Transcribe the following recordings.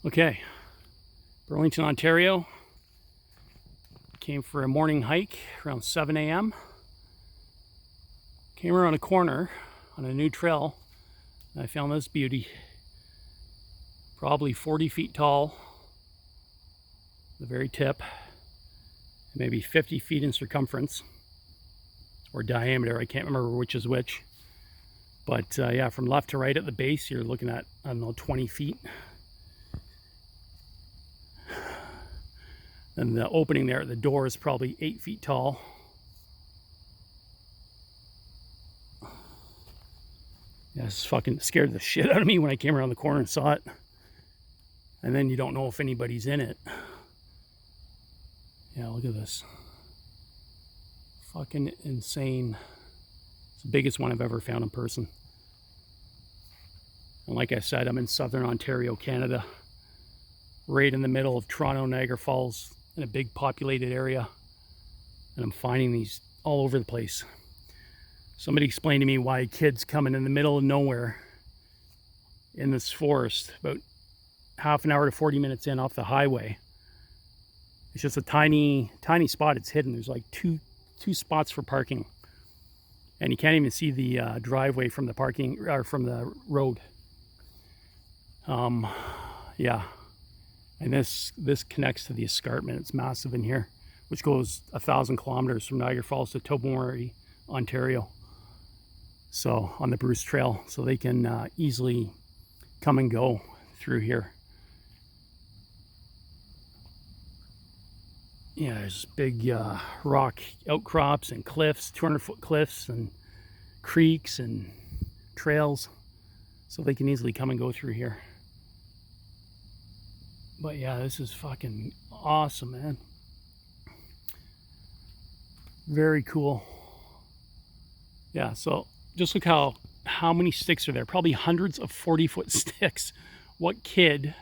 Okay, Burlington, Ontario. Came for a morning hike around 7 a.m. Came around a corner on a new trail and I found this beauty. Probably 40 feet tall, the very tip, maybe 50 feet in circumference or diameter. I can't remember which is which. But yeah, from left to right at the base, you're looking at, I don't know, 20 feet. And the opening there at the door is probably 8 feet tall. Yeah, it's fucking scared the shit out of me when I came around the corner and saw it. And then you don't know if anybody's in it. Yeah, look at this. Fucking insane. It's the biggest one I've ever found in person. And like I said, I'm in southern Ontario, Canada. Right in the middle of Toronto, Niagara Falls, in a big populated area. And I'm finding these all over the place. Somebody explained to me why kids coming in the middle of nowhere in this forest, about half an hour to 40 minutes in off the highway. It's just a tiny spot. It's hidden. There's like two spots for parking. And you can't even see the driveway from the parking, or from the road. Yeah. And this connects to the escarpment. It's massive in here, which goes 1,000 kilometers from Niagara Falls to Tobermory, Ontario. So on the Bruce Trail, so they can easily come and go through here. Yeah, there's big rock outcrops and cliffs, 200-foot cliffs and creeks and trails, so they can easily come and go through here. But yeah, this is fucking awesome, man. Very cool. Yeah, so just look how many sticks are there. Probably hundreds of 40-foot sticks. What kid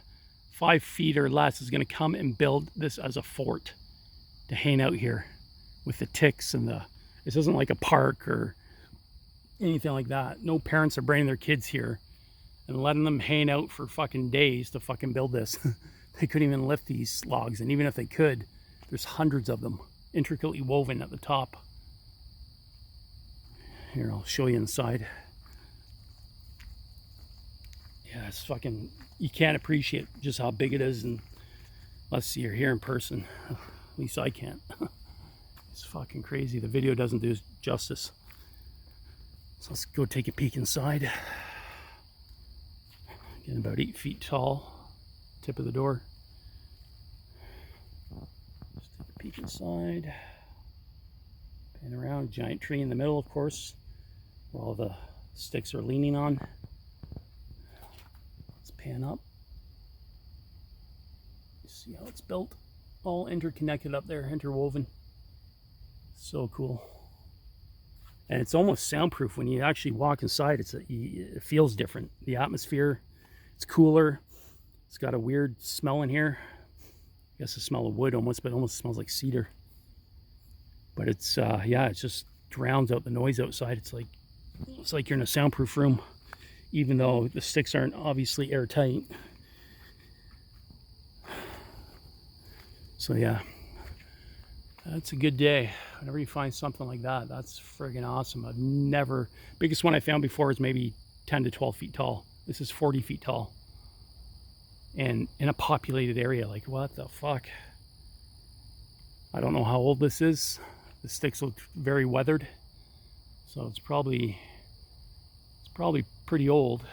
5 feet or less is going to come and build this as a fort to hang out here with the ticks and the... This isn't like a park or anything like that. No parents are bringing their kids here and letting them hang out for fucking days to fucking build this. They couldn't even lift these logs, and even if they could, there's hundreds of them intricately woven at the top. Here, I'll show you inside. Yeah, it's fucking... You can't appreciate just how big it is unless you're here in person. At least I can't. It's fucking crazy. The video doesn't do justice. So let's go take a peek inside. Getting about 8 feet tall. Tip of the door. Just take a peek inside. Pan around. Giant tree in the middle, of course, where all the sticks are leaning on. Let's pan up. See how it's built. All interconnected up there, interwoven. So cool. And it's almost soundproof. When you actually walk inside, it feels different. The atmosphere, it's cooler. It's got a weird smell in here. I guess the smell of wood almost, but it almost smells like cedar. But it's, yeah, it just drowns out the noise outside. It's like you're in a soundproof room, even though the sticks aren't obviously airtight. So yeah, that's a good day. Whenever you find something like that, that's friggin' awesome. I've never, biggest one I found before is maybe 10 to 12 feet tall. This is 40 feet tall. And in a populated area. Like, what the fuck? I don't know how old this is. The sticks look very weathered, so it's probably pretty old,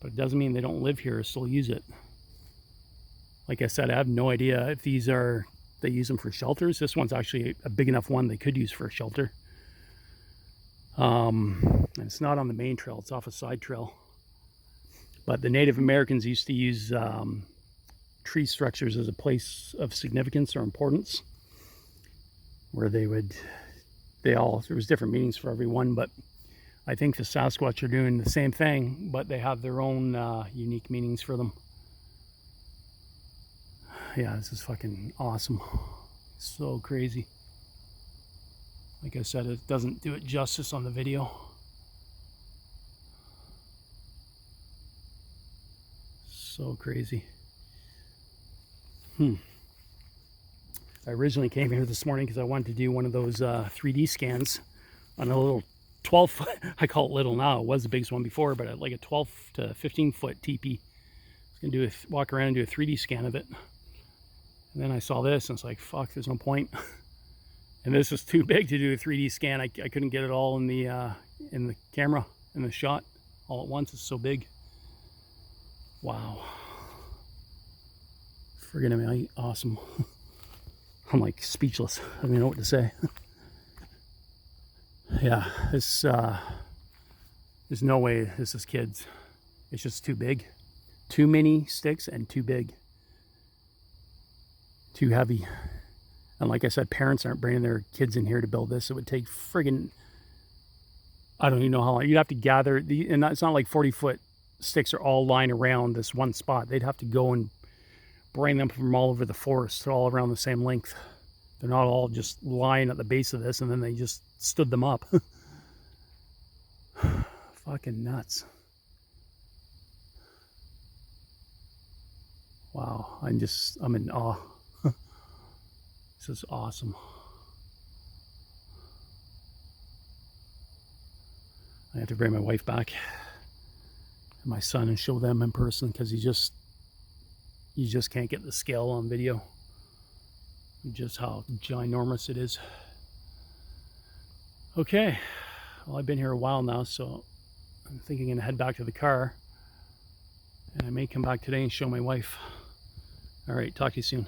but it doesn't mean they don't live here or still use it. Like I said, I have no idea if these are, they use them for shelters. This one's actually a big enough one they could use for a shelter. And it's not on the main trail, it's off a side trail. But the Native Americans used to use tree structures as a place of significance or importance, where there was different meanings for everyone, but I think the Sasquatch are doing the same thing, but they have their own unique meanings for them. Yeah, this is fucking awesome. So crazy. Like I said, it doesn't do it justice on the video. So crazy. I originally came here this morning because I wanted to do one of those 3D scans on a little 12 foot, I call it little now, it was the biggest one before, but like a 12 to 15 foot teepee. I was gonna walk around and do a 3D scan of it. And then I saw this and it's like, fuck, there's no point. And this was too big to do a 3D scan. I couldn't get it all in the camera, in the shot, all at once. It's so big. Wow. Friggin' awesome. I'm like speechless. I don't even know what to say. Yeah, this, there's no way this is kids. It's just too big. Too many sticks and too big. Too heavy. And like I said, parents aren't bringing their kids in here to build this. It would take friggin', I don't even know how long. You'd have to gather, and it's not like 40-foot sticks are all lying around this one spot. They'd have to go and bring them from all over the forest, all around the same length. They're not all just lying at the base of this and then they just stood them up. Fucking nuts. Wow, I'm in awe. This is awesome. I have to bring my wife back and my son and show them in person because you just can't get the scale on video. Just how ginormous it is. Okay, well, I've been here a while now, so I'm thinking I'm gonna head back to the car, and I may come back today and show my wife. All right, talk to you soon.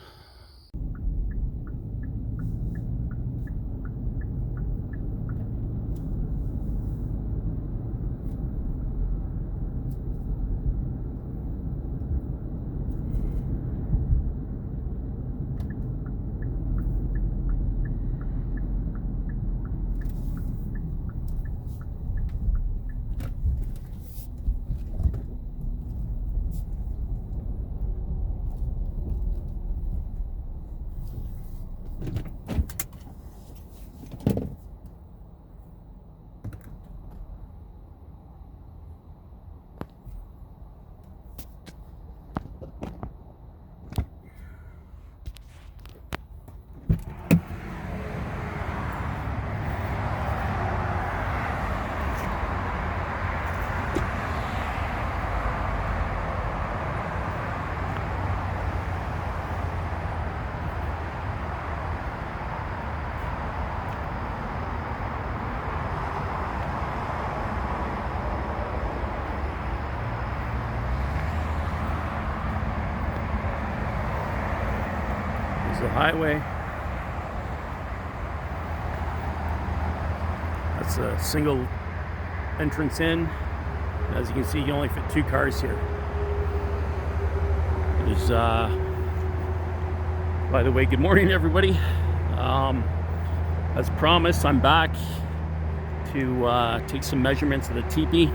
The highway. That's a single entrance in. As you can see, you can only fit 2 cars here. There's by the way, good morning everybody. As promised, I'm back to take some measurements of the teepee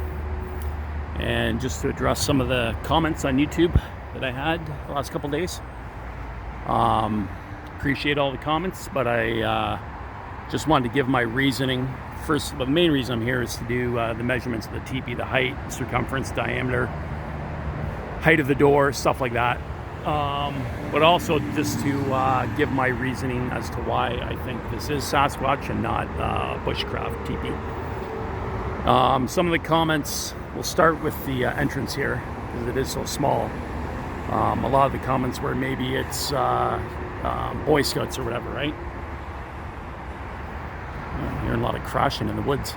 and just to address some of the comments on YouTube that I had the last couple days. Appreciate all the comments, but I just wanted to give my reasoning. First, the main reason I'm here is to do the measurements of the teepee, the height, circumference, diameter, height of the door, stuff like that. But also just to give my reasoning as to why I think this is Sasquatch and not Bushcraft teepee. Some of the comments, we'll start with the entrance here because it is so small. A lot of the comments were maybe it's Boy Scouts or whatever, right? I'm hearing a lot of crashing in the woods.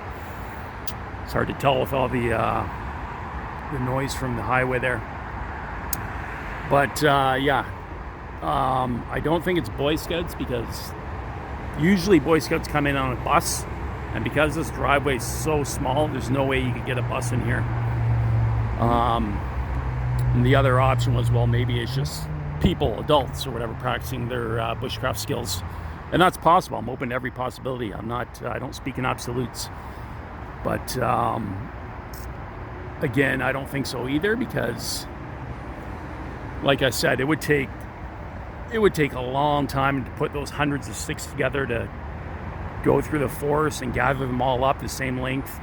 It's hard to tell with all the noise from the highway there. But yeah, I don't think it's Boy Scouts because usually Boy Scouts come in on a bus, and because this driveway is so small, there's no way you could get a bus in here. And the other option was, well, maybe it's just people, adults or whatever, practicing their bushcraft skills. And that's possible. I'm open to every possibility. I don't speak in absolutes. But again, I don't think so either because, like I said, it would take a long time to put those hundreds of sticks together to go through the forest and gather them all up the same length,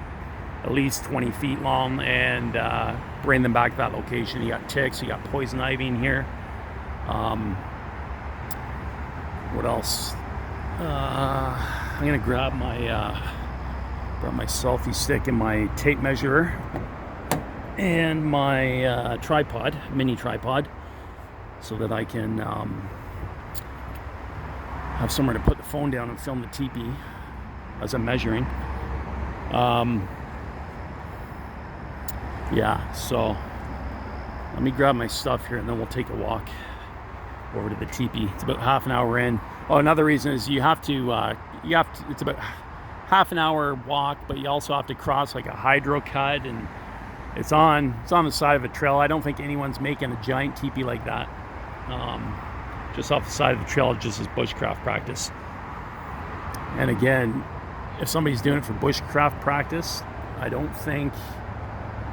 at least 20 feet long, and bring them back to that location. You got ticks, you got poison ivy in here. What else? I'm gonna grab my selfie stick and my tape measure and my tripod, mini tripod, so that I can have somewhere to put the phone down and film the teepee as I'm measuring. Yeah, so let me grab my stuff here and then we'll take a walk over to the teepee. It's about half an hour in. Oh, another reason is you have to, it's about half an hour walk, but you also have to cross like a hydro cut, and it's on the side of a trail. I don't think anyone's making a giant teepee like that. Just off the side of the trail, just as bushcraft practice. And again, if somebody's doing it for bushcraft practice, I don't think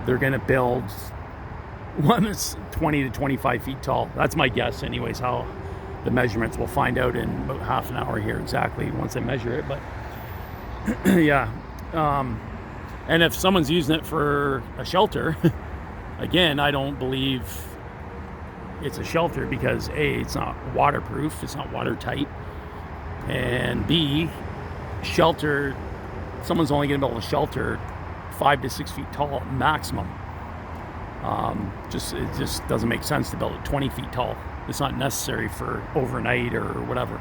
they're gonna build one that's 20 to 25 feet tall. That's my guess anyways, how the measurements. We'll find out in about half an hour here exactly once I measure it. But yeah, and if someone's using it for a shelter, again, I don't believe it's a shelter, because A, it's not waterproof, it's not watertight, and B, shelter, someone's only gonna be able to shelter 5 to 6 feet tall maximum. It just doesn't make sense to build it 20 feet tall. It's not necessary for overnight or whatever.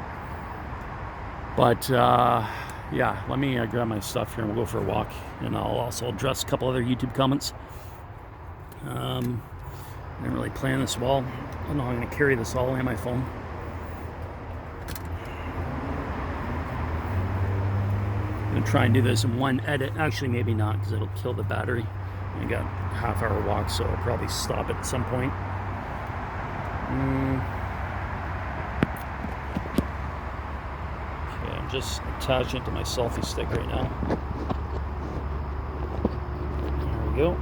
But yeah, let me grab my stuff here and we'll go for a walk, and I'll also address a couple other YouTube comments. I didn't really plan this well. I don't know how I'm going to carry this all the way on my phone. I'm going to try and do this in one edit. Actually, maybe not, because it'll kill the battery. I got a half-hour walk, so I'll probably stop it at some point. Okay, I'm just attaching it to my selfie stick right now. There we go.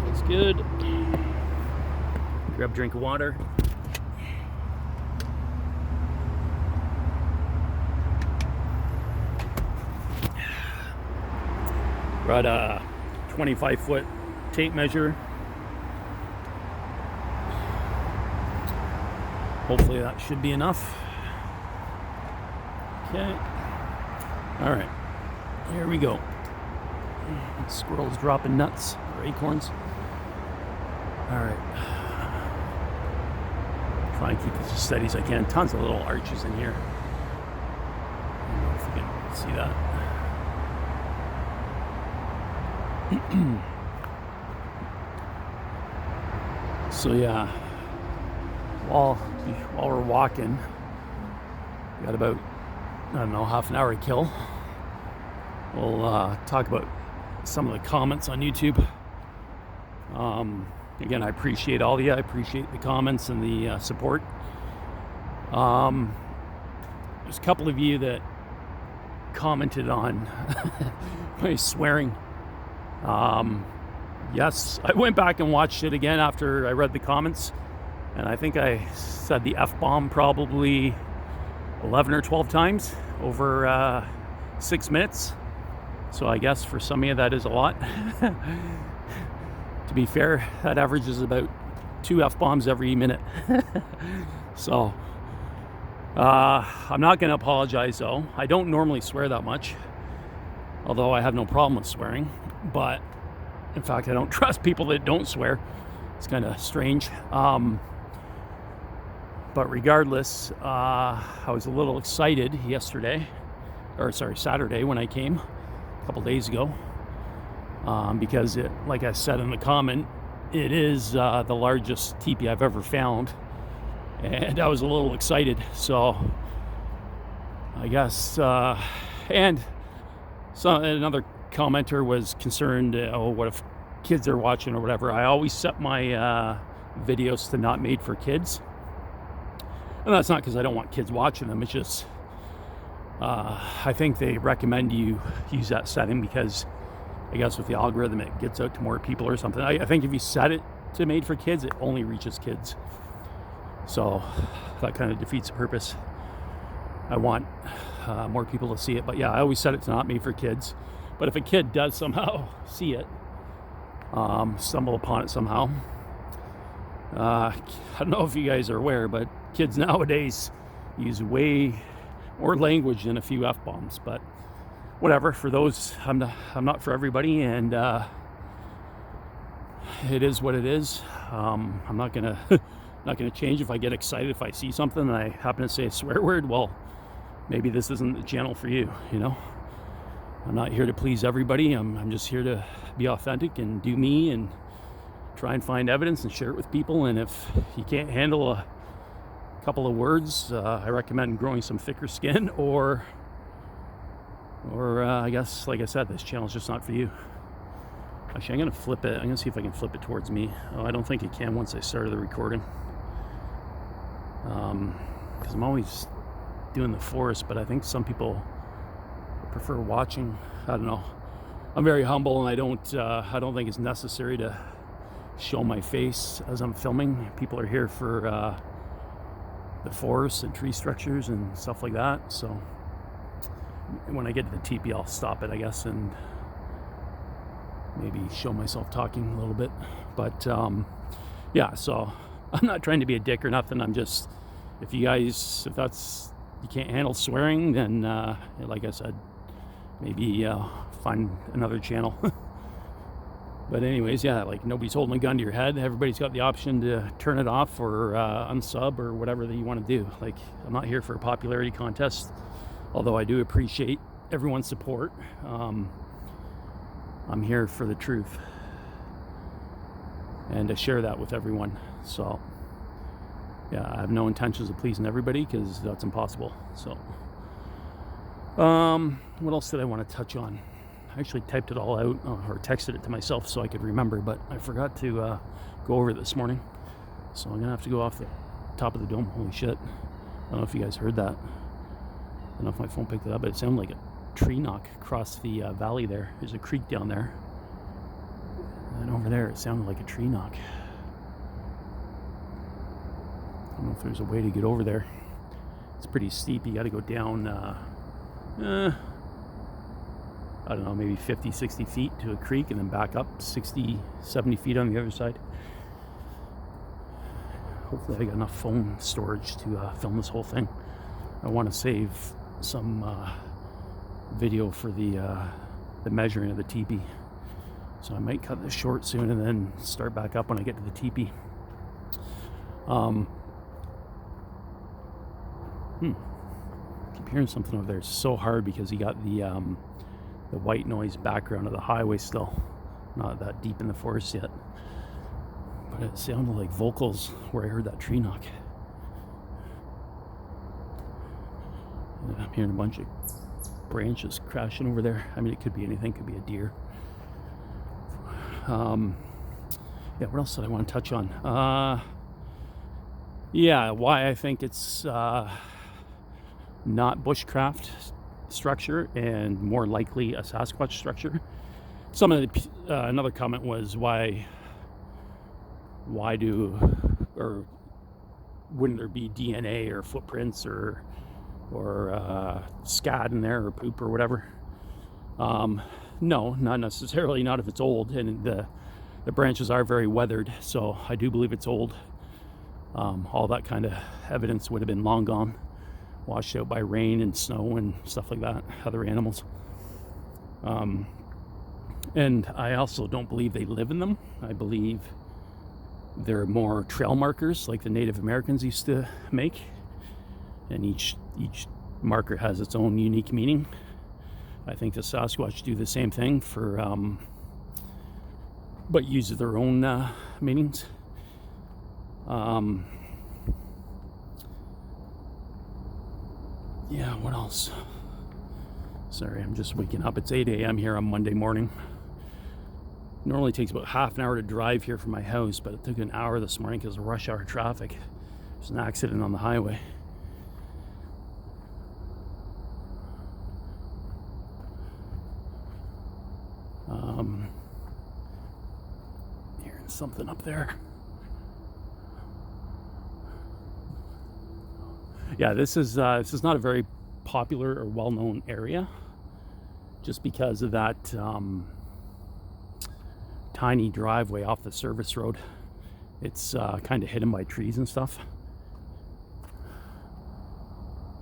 That's good. Grab a drink of water. Brought a 25-foot tape measure. Hopefully that should be enough. Okay. All right. Here we go. Squirrels dropping nuts or acorns. All right. Try and keep this as steady as I can. Tons of little arches in here. I don't know if you can see that. So yeah, while we're walking, we got about, I don't know, half an hour to kill. We'll talk about some of the comments on YouTube. Again, I appreciate all of you. I appreciate the comments and the support. There's a couple of you that commented on my swearing. Yes, I went back and watched it again after I read the comments, and I think I said the F-bomb probably 11 or 12 times over 6 minutes. So I guess for some of you that is a lot. To be fair, that averages about 2 F-bombs every minute. So I'm not going to apologize though. I don't normally swear that much, although I have no problem with swearing. But in fact, I don't trust people that don't swear. It's kind of strange. But regardless, I was a little excited Saturday when I came a couple days ago, because it, like I said in the comment, it is the largest teepee I've ever found, and I was a little excited. So I guess, and so another commenter was concerned, oh, what if kids are watching or whatever. I always set my videos to not made for kids, and that's not because I don't want kids watching them. It's just I think they recommend you use that setting because I guess with the algorithm it gets out to more people or something. I think if you set it to made for kids, it only reaches kids, so that kind of defeats the purpose. I want more people to see it. But yeah, I always set it to not made for kids. But if a kid does somehow see it, stumble upon it somehow, I don't know if you guys are aware, but kids nowadays use way more language than a few F-bombs, but whatever. For those, I'm not for everybody, and it is what it is. I'm not gonna not gonna change if I get excited if I see something and I happen to say a swear word. Well, maybe this isn't the channel for you. You know, I'm not here to please everybody. I'm just here to be authentic and do me and try and find evidence and share it with people. And if you can't handle a couple of words, I recommend growing some thicker skin, or I guess, like I said, this channel is just not for you. Actually, I'm gonna flip it. I'm gonna see if I can flip it towards me. Oh, I don't think it can once I started the recording, because I'm always doing the forest, but I think some people prefer watching. I don't know. I'm very humble, and I don't think it's necessary to show my face as I'm filming. People are here for the forest and tree structures and stuff like that. So when I get to the teepee, I'll stop it, I guess, and maybe show myself talking a little bit. But yeah, so I'm not trying to be a dick or nothing. I'm just, if you can't handle swearing, then like I said, maybe find another channel. But anyways, yeah, like, nobody's holding a gun to your head. Everybody's got the option to turn it off or unsub or whatever that you want to do. Like, I'm not here for a popularity contest, although I do appreciate everyone's support. I'm here for the truth and to share that with everyone. So yeah, I have no intentions of pleasing everybody, because that's impossible. So what else did I want to touch on? I actually typed it all out, or texted it to myself so I could remember, but I forgot to go over it this morning. So I'm gonna have to go off the top of the dome. Holy shit. I don't know if you guys heard that. I don't know if my phone picked it up, but it sounded like a tree knock across the valley there. There's a creek down there, and over there it sounded like a tree knock. I don't know if there's a way to get over there. It's pretty steep. You got to go down I don't know, maybe 50, 60 feet to a creek, and then back up 60, 70 feet on the other side. Hopefully I got enough phone storage to film this whole thing. I want to save some video for the measuring of the teepee. So I might cut this short soon and then start back up when I get to the teepee. Keep hearing something over there. It's so hard because you got the white noise background of the highway still. Not that deep in the forest yet. But it sounded like vocals where I heard that tree knock. And I'm hearing a bunch of branches crashing over there. I mean, it could be anything. It could be a deer. Yeah, what else did I want to touch on? Yeah, why I think it's not bushcraft structure and more likely a Sasquatch structure. Some of the another comment was why wouldn't there be DNA or footprints or scat in there or poop or whatever? No, not necessarily. Not if it's old, and the branches are very weathered, so I do believe it's old. All that kind of evidence would have been long gone, washed out by rain and snow and stuff like that, other animals. And I also don't believe they live in them. I believe they're more trail markers like the Native Americans used to make, and each marker has its own unique meaning. I think the Sasquatch do the same thing for but use their own meanings. Yeah, what else? Sorry, I'm just waking up. It's 8 a.m. here on Monday morning. Normally takes about half an hour to drive here from my house, but it took an hour this morning because of rush hour traffic. There's an accident on the highway. Hearing something up there. Yeah, this is not a very popular or well-known area, just because of that tiny driveway off the service road. It's kind of hidden by trees and stuff.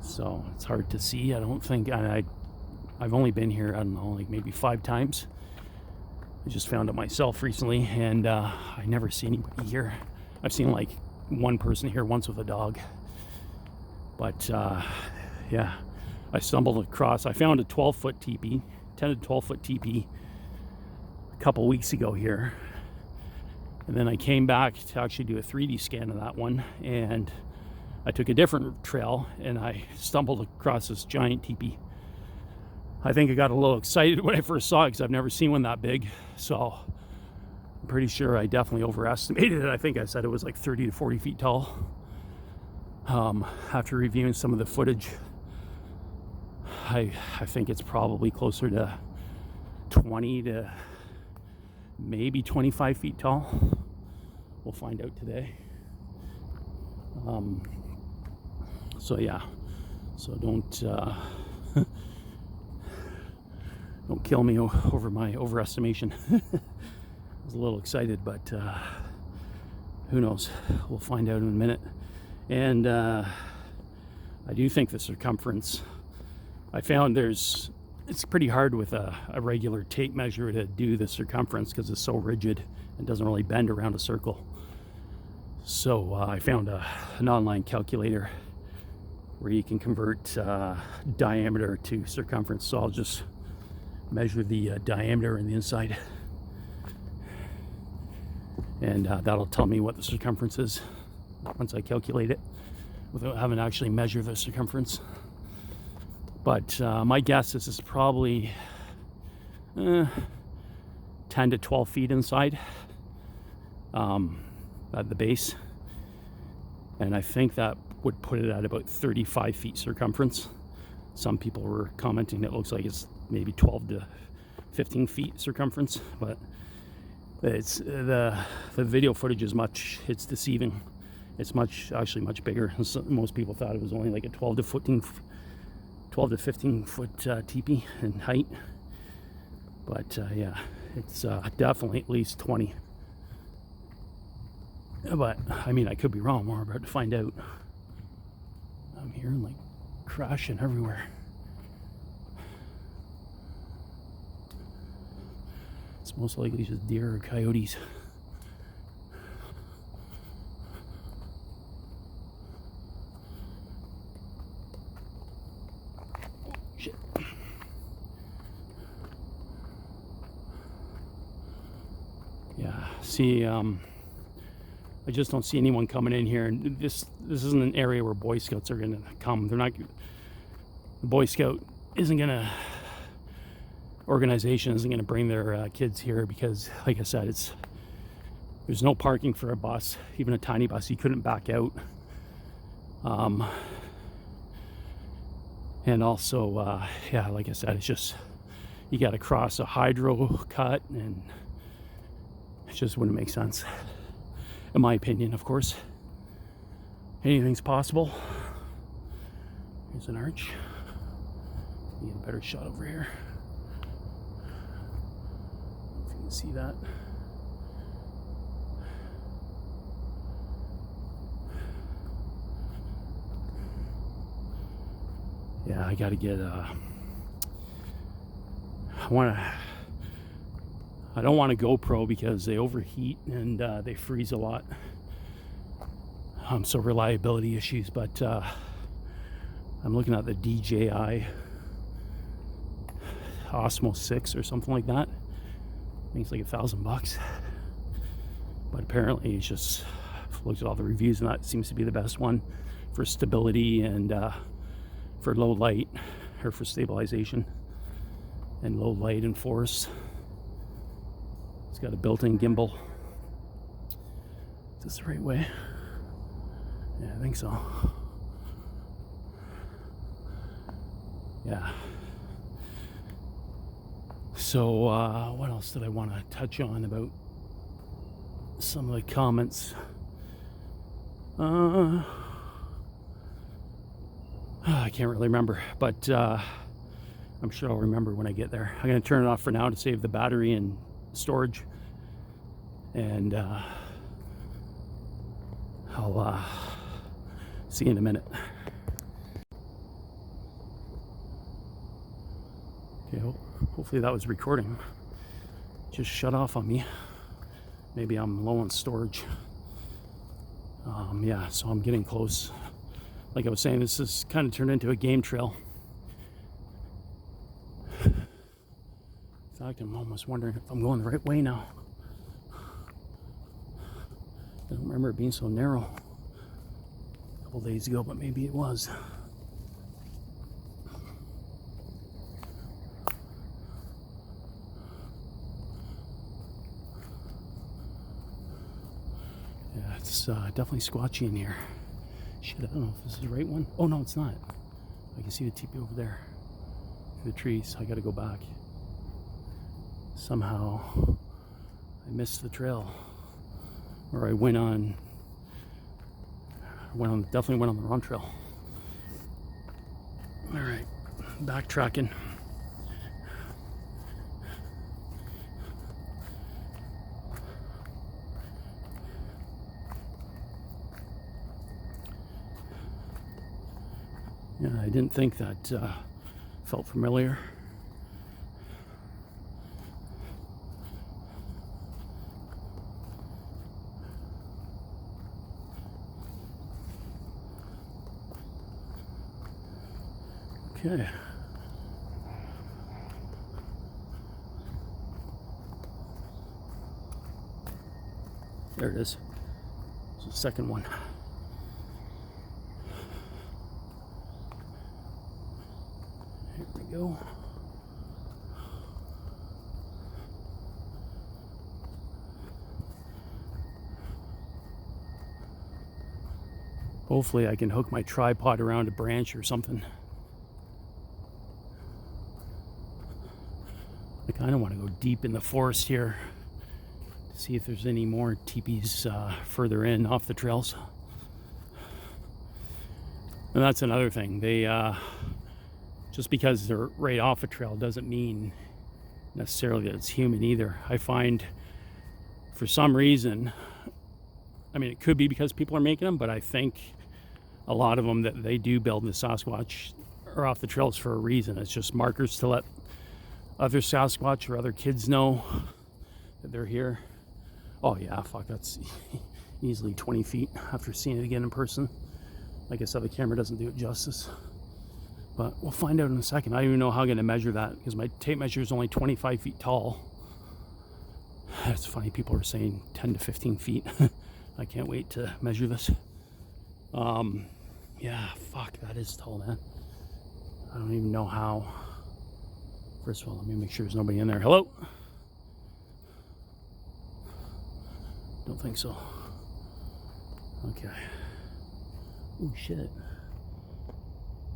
so it's hard to see. I don't think I've only been here, I don't know, like maybe 5 times. I just found it myself recently, and I never see anybody here. I've seen like one person here once with a dog, but yeah, I stumbled across, I found a 12-foot teepee, 10 to 12-foot teepee a couple weeks ago here, and then I came back to actually do a 3D scan of that one, and I took a different trail and I stumbled across this giant teepee. I think I got a little excited when I first saw it because I've never seen one that big, so I'm pretty sure I definitely overestimated it. I think I said it was like 30 to 40 feet tall. After reviewing some of the footage, I think it's probably closer to 20 to maybe 25 feet tall. We'll find out today. So yeah, so don't kill me over my overestimation. I was a little excited, but who knows? We'll find out in a minute. And I do think the circumference, I found it's pretty hard with a regular tape measure to do the circumference because it's so rigid and doesn't really bend around a circle. So I found an online calculator where you can convert diameter to circumference. So I'll just measure the diameter in the inside, and that'll tell me what the circumference is once I calculate it without having to actually measure the circumference. But my guess is it's probably 10 to 12 feet inside at the base, and I think that would put it at about 35 feet circumference. Some people were commenting that it looks like it's maybe 12 to 15 feet circumference, but it's the video footage is it's deceiving. It's actually much bigger. So most people thought it was only like a 12 to 15 foot teepee in height, but yeah, it's definitely at least 20. But I mean, I could be wrong. We're about to find out. I'm hearing like crashing everywhere. It's most likely just deer or coyotes. Shit. Yeah, see, I just don't see anyone coming in here, and this isn't an area where Boy Scouts are gonna come. They're not. The Boy Scout organization isn't gonna bring their kids here because, like I said, there's no parking for a bus, even a tiny bus. You couldn't back out. And also, yeah, like I said, it's just you got to cross a hydro cut, and it just wouldn't make sense. In my opinion, of course. Anything's possible. Here's an arch. Need a better shot over here. If you can see that. Yeah, I gotta get I don't want a GoPro because they overheat and they freeze a lot. So reliability issues, but I'm looking at the DJI Osmo 6 or something like that. I think it's like $1,000. But apparently it's just, I've looked at all the reviews and that seems to be the best one for stability and for low light, or for stabilization and low light and force. It's got a built-in gimbal. Is this the right way? Yeah, I think so. Yeah. So, what else did I want to touch on about some of the comments? I can't really remember, but I'm sure I'll remember when I get there. I'm going to turn it off for now to save the battery and storage, and I'll see you in a minute. Hopefully that was recording. Just shut off on me. Maybe I'm low on storage. Yeah, so I'm getting close. Like I was saying, this has kind of turned into a game trail. In fact, I'm almost wondering if I'm going the right way now. I don't remember it being so narrow a couple days ago, but maybe it was. Yeah, it's definitely squatchy in here. Shit, I don't know if this is the right one. Oh no, it's not. I can see the teepee over there through the trees. I gotta go back. Somehow I missed the trail, or I definitely went on the wrong trail. All right, backtracking. Yeah, I didn't think that felt familiar. Okay. There it is. It's the second one. Here we go. Hopefully I can hook my tripod around a branch or something. I kind of want to go deep in the forest here to see if there's any more teepees further in off the trails. And that's another thing. They just because they're right off a trail doesn't mean necessarily that it's human either. I find for some reason, I mean, it could be because people are making them, but I think a lot of them that they do build in the Sasquatch are off the trails for a reason. It's just markers to let other Sasquatch or other kids know that they're here. Oh yeah, fuck, that's easily 20 feet after seeing it again in person. Like I said, the camera doesn't do it justice. But we'll find out in a second. I don't even know how I'm going to measure that because my tape measure is only 25 feet tall. It's funny, people are saying 10 to 15 feet. I can't wait to measure this. Yeah, fuck, that is tall, man. I don't even know how. First of all, let me make sure there's nobody in there. Hello? Don't think so. Okay. Oh shit.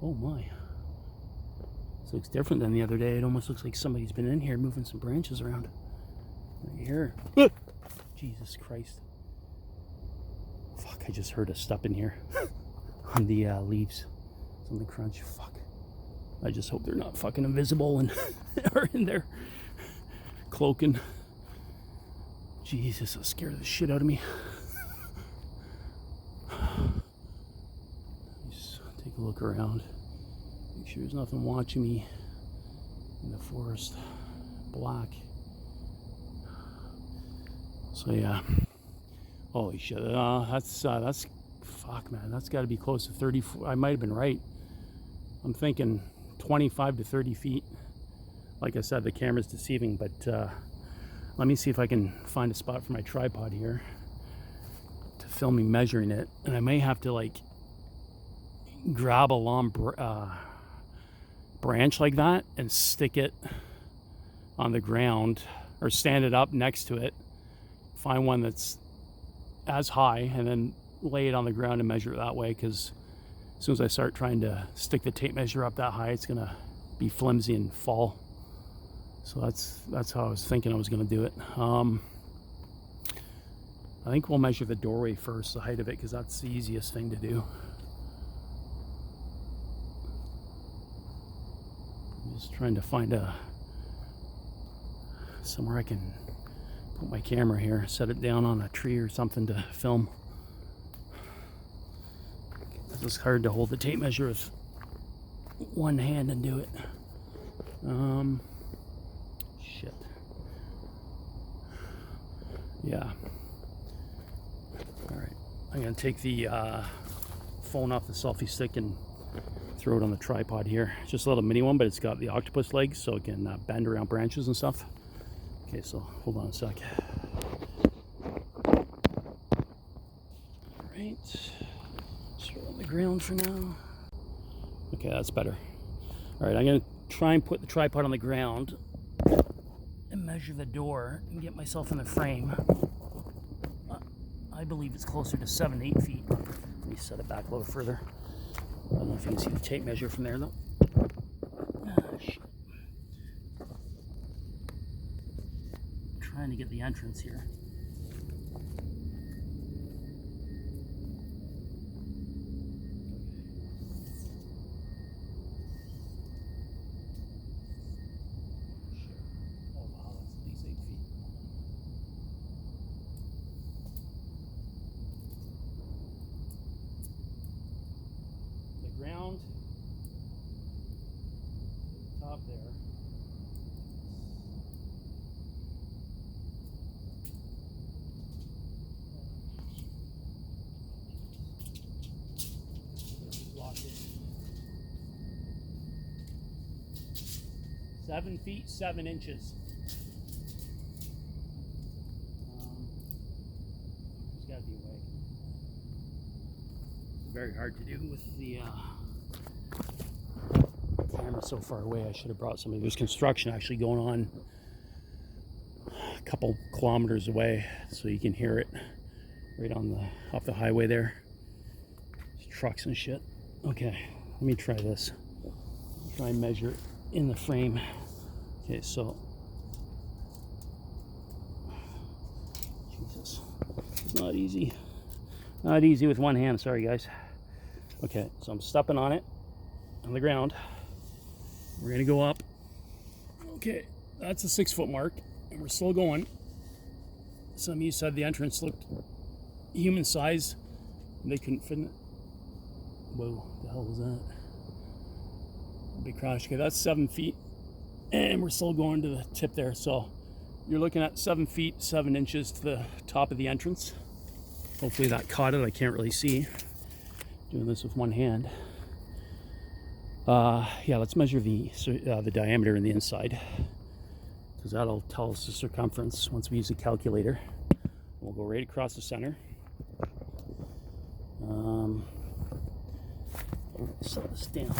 Oh my. This looks different than the other day. It almost looks like somebody's been in here moving some branches around. Right here. Jesus Christ. Fuck, I just heard a step in here on the leaves. Something crunch. Fuck. I just hope they're not fucking invisible and are in there cloaking. Jesus, that scared the shit out of me. Just take a look around. Make sure there's nothing watching me in the forest. Black. So yeah. Holy shit. That's fuck, man. That's got to be close to 30. I might have been right. I'm thinking 25 to 30 feet. Like I said, the camera's deceiving, but let me see if I can find a spot for my tripod here to film me measuring it. And I may have to like grab a long branch like that and stick it on the ground or stand it up next to it. Find one that's as high and then lay it on the ground and measure it that way, because as soon as I start trying to stick the tape measure up that high, it's gonna be flimsy and fall. So that's how I was thinking I was gonna do it. I think we'll measure the doorway first, the height of it, because that's the easiest thing to do. I'm just trying to find somewhere I can put my camera here, set it down on a tree or something to film. It's hard to hold the tape measure with one hand and do it. Yeah. All right, I'm gonna take the phone off the selfie stick and throw it on the tripod here. It's just a little mini one, but it's got the octopus legs so it can bend around branches and stuff. Okay, so hold on a sec. All right, just throw it on the ground for now. Okay, that's better. All right, I'm gonna try and put the tripod on the ground and measure the door and get myself in the frame. I believe it's closer to 7 to 8 feet. Let me set it back a little further. I don't know if you can see the tape measure from there though. Shit. I'm trying to get the entrance here. Oh wow, that's at least 8 feet. The ground, top there. Blocked it. 7 feet 7 inches. There's got to be a way. It's very hard to do with the camera so far away. I should have brought somebody. There's construction actually going on a couple kilometers away, so you can hear it right on the off the highway there. There's trucks and shit. Okay, let me try this. Try and measure in the frame. Okay, so Jesus, it's not easy. Not easy with one hand. Sorry, guys. Okay, so I'm stepping on it on the ground. We're gonna go up. Okay, that's a 6 foot mark, and we're still going. Some of you said the entrance looked human size, and they couldn't fit in it. Whoa, the hell was that? Big crash. Okay, that's 7 feet, and we're still going to the tip there. So you're looking at 7 feet 7 inches to the top of the entrance. Hopefully that caught it. I can't really see. Doing this with one hand. Yeah, let's measure the diameter in the inside, because that'll tell us the circumference once we use a calculator. We'll go right across the center. Set this down.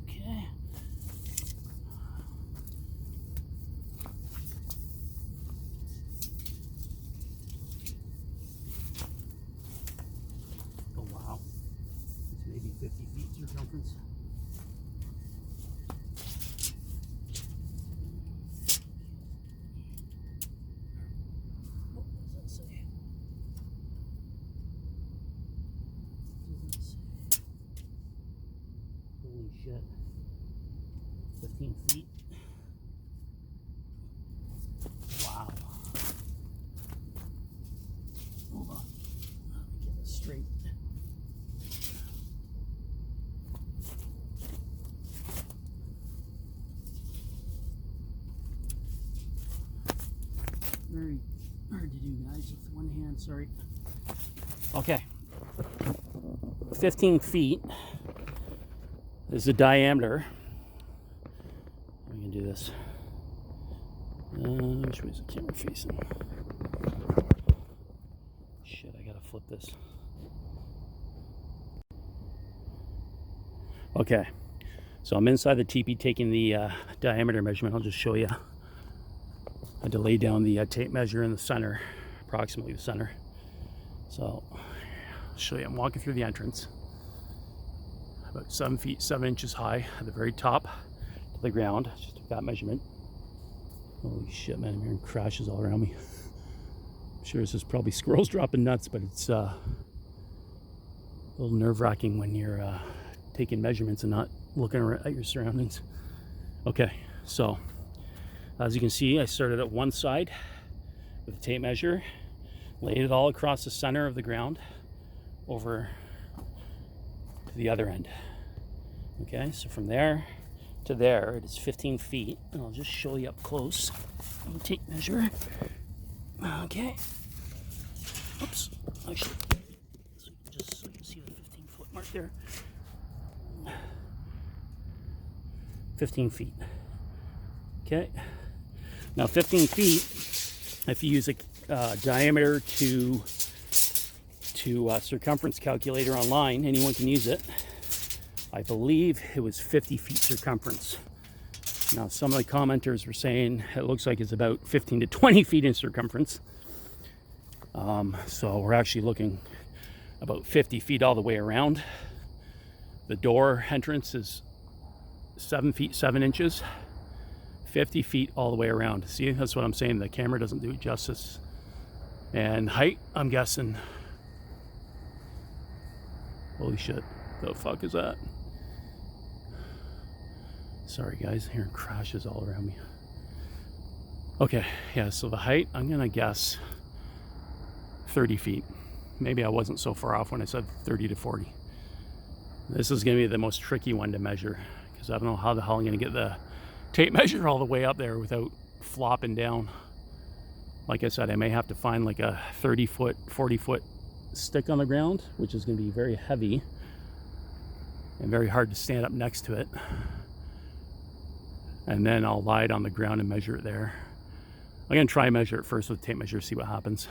Okay. Oh wow, it's maybe 50 feet circumference. What does that say? Holy shit. 15 feet. Wow. Hold on. Let me get this straight. Very hard to do, guys, with one hand, sorry. Okay. 15 feet is the diameter. We can do this. Which way is the camera facing? Shit, I gotta flip this. Okay, so I'm inside the teepee taking the diameter measurement. I'll just show you. I had to lay down the tape measure in the center, approximately the center. So I'll show you. I'm walking through the entrance. About 7 feet 7 inches high at the very top to the ground. Just took that measurement. Holy shit, man, I'm hearing crashes all around me. I'm sure this is probably squirrels dropping nuts, but it's a little nerve-wracking when you're taking measurements and not looking at your surroundings. Okay, so as you can see, I started at one side with a tape measure, laid it all across the center of the ground over to the other end. Okay, so from there, to there, it is 15 feet. And I'll just show you up close. I'll tape measure. Okay. Oops. Actually, just so you can see the 15-foot mark there. 15 feet. Okay. Now 15 feet, if you use a diameter to circumference calculator online, anyone can use it. I believe it was 50 feet circumference. Now some of the commenters were saying it looks like it's about 15 to 20 feet in circumference. So we're actually looking about 50 feet all the way around. The door entrance is 7 feet 7 inches. 50 feet all the way around. See, that's what I'm saying. The camera doesn't do it justice. And height, I'm guessing. Holy shit. The fuck is that? Sorry guys, hearing crashes all around me. Okay, yeah, so the height, I'm gonna guess 30 feet. Maybe I wasn't so far off when I said 30 to 40. This is gonna be the most tricky one to measure because I don't know how the hell I'm gonna get the tape measure all the way up there without flopping down. Like I said, I may have to find like a 30-foot, 40-foot stick on the ground, which is going to be very heavy and very hard to stand up next to it. And then I'll lie it on the ground and measure it there. I'm going to try and measure it first with a tape measure, see what happens.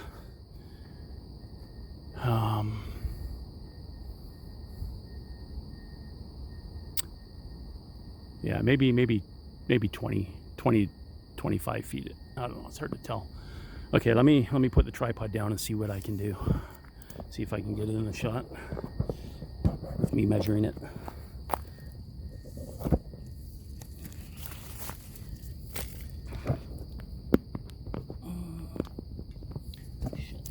Yeah, maybe 20, 25 feet. I don't know, it's hard to tell. Okay, let me put the tripod down and see what I can do. See if I can get it in the shot with me measuring it.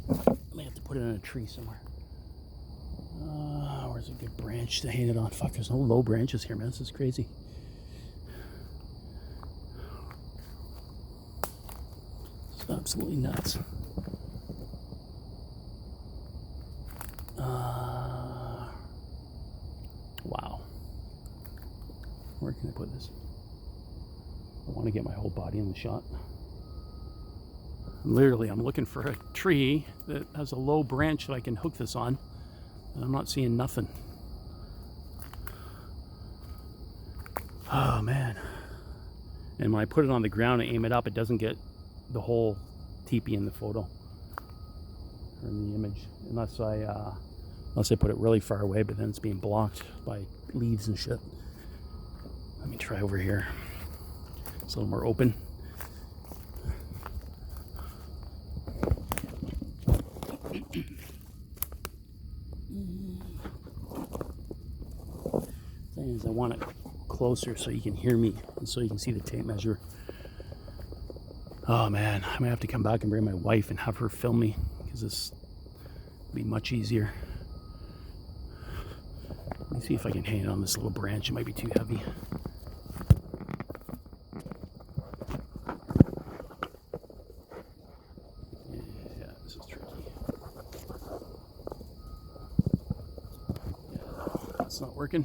I may have to put it in a tree somewhere. Where's a good branch to hang it on? Fuck, there's no low branches here, man. This is crazy. Absolutely nuts. Wow. Where can I put this? I want to get my whole body in the shot. Literally, I'm looking for a tree that has a low branch that I can hook this on, and I'm not seeing nothing. Oh man. And when I put it on the ground and aim it up, it doesn't get the whole teepee in the photo or in the image, unless I put it really far away, but then it's being blocked by leaves and shit. Let me try over here. It's a little more open. Thing is, I want it closer so you can hear me and so you can see the tape measure. Oh man, I might have to come back and bring my wife and have her film me because this will be much easier. Let me see if I can hang it on this little branch. It might be too heavy. Yeah, this is tricky. Yeah, that's not working.